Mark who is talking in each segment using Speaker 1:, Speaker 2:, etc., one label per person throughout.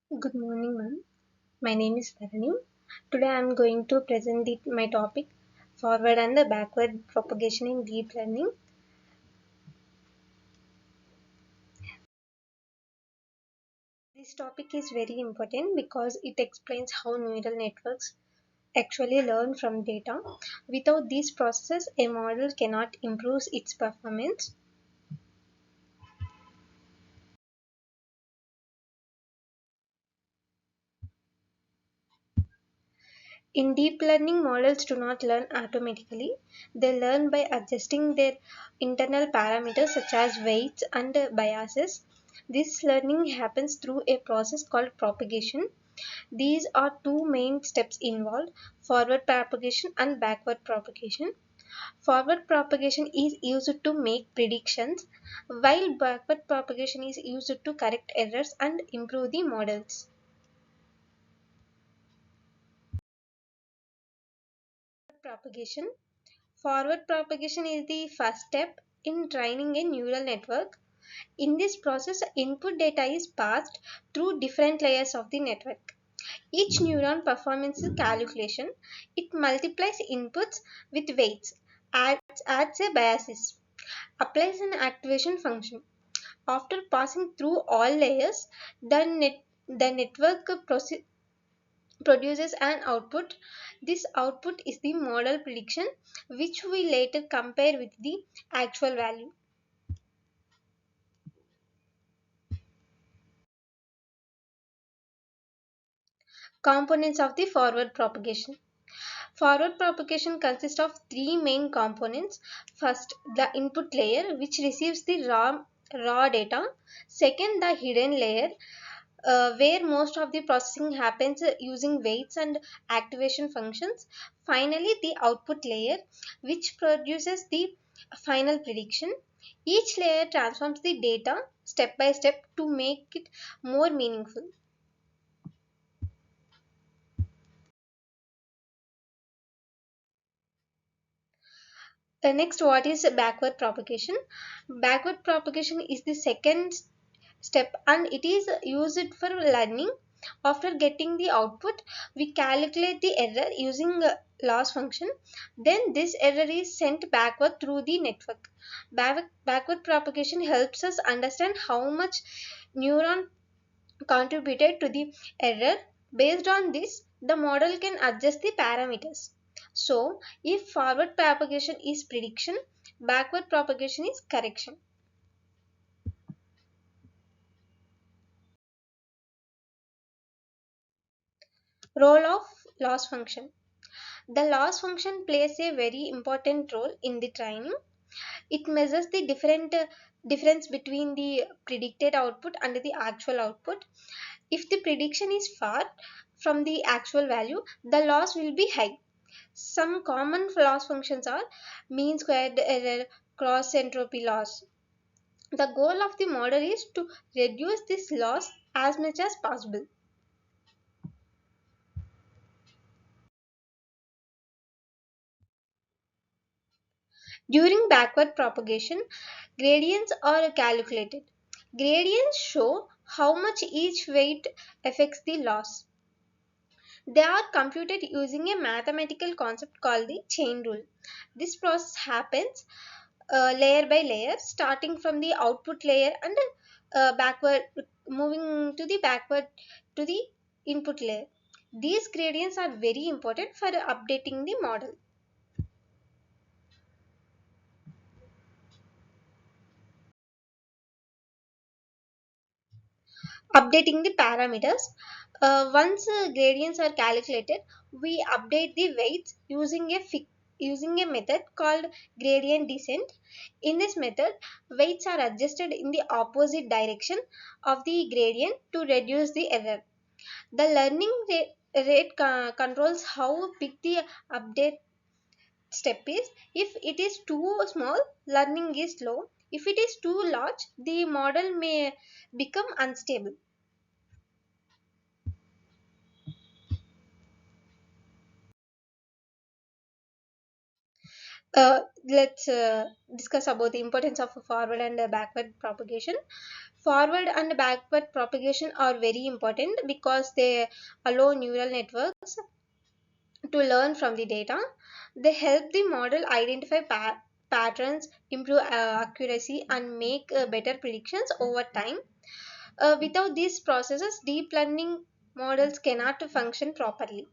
Speaker 1: Good morning, ma'am. My name is Dharani. Today I am going to present my topic forward and the backward propagation in deep learning. This topic is very important because it explains how neural networks actually learn from data. Without these processes, a model cannot improve its performance. In deep learning, models do not learn automatically. They learn by adjusting their internal parameters such as weights and biases. This learning happens through a process called propagation. These are two main steps involved: forward propagation and backward propagation. Forward propagation is used to make predictions, while backward propagation is used to correct errors and improve the models. Propagation. Forward propagation is the first step in training a neural network. In this process, input data is passed through different layers of the network. Each neuron performs a calculation. It multiplies inputs with weights, adds a biases, applies an activation function. After passing through all layers, the network produces an output. This output is the model prediction, which we later compare with the actual value. Components of the forward propagation. Forward propagation consists of three main components. First, the input layer, which receives the raw data. Second, the hidden layer, where most of the processing happens using weights and activation functions. Finally, the output layer, which produces the final prediction. Each layer transforms the data step by step to make it more meaningful. Next, what is backward propagation? Backward propagation is the second step and it is used for learning. After getting the output, we calculate the error using a loss function. Then this error is sent backward through the network. Backward propagation helps us understand how much neuron contributed to the error. Based on this, the model can adjust the parameters. So, if forward propagation is prediction, backward propagation is correction. Role of loss function. The loss function plays a very important role in the training. It measures the difference between the predicted output and the actual output. If the prediction is far from the actual value, the loss will be high. Some common loss functions are mean squared error, cross entropy loss. The goal of the model is to reduce this loss as much as possible. During backward propagation, gradients are calculated. Gradients show how much each weight affects the loss. They are computed using a mathematical concept called the chain rule. This process happens layer by layer, starting from the output layer and backward, moving to the backward to the input layer. These gradients are very important for updating the model. Updating the parameters. Once gradients are calculated, we update the weights using a method called gradient descent. In this method, weights are adjusted in the opposite direction of the gradient to reduce the error. The learning rate controls how big the update step is. If it is too small, learning is slow. If it is too large, the model may become unstable. Let's discuss about the importance of forward and backward propagation. Forward and backward propagation are very important because they allow neural networks to learn from the data. They help the model identify patterns, improve accuracy, and make better predictions over time. Without these processes, deep learning models cannot function properly.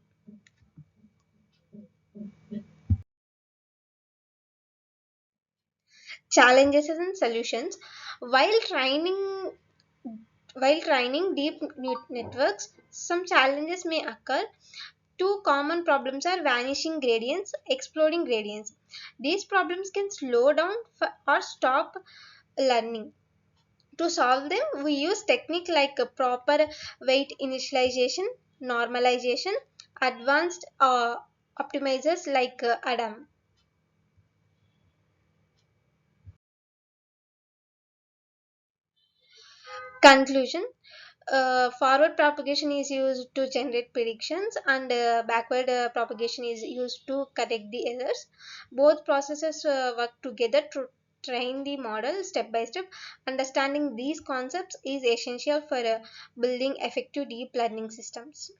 Speaker 1: Challenges and solutions. While training while training deep networks, some challenges may occur. Two common problems are vanishing gradients, exploding gradients. These problems can slow down or stop learning. To solve them, we use technique like a proper weight initialization, normalization, advanced optimizers like ADAM. Conclusion. Forward propagation is used to generate predictions, and backward propagation is used to correct the errors. Both processes work together to train the model step by step. Understanding these concepts is essential for building effective deep learning systems.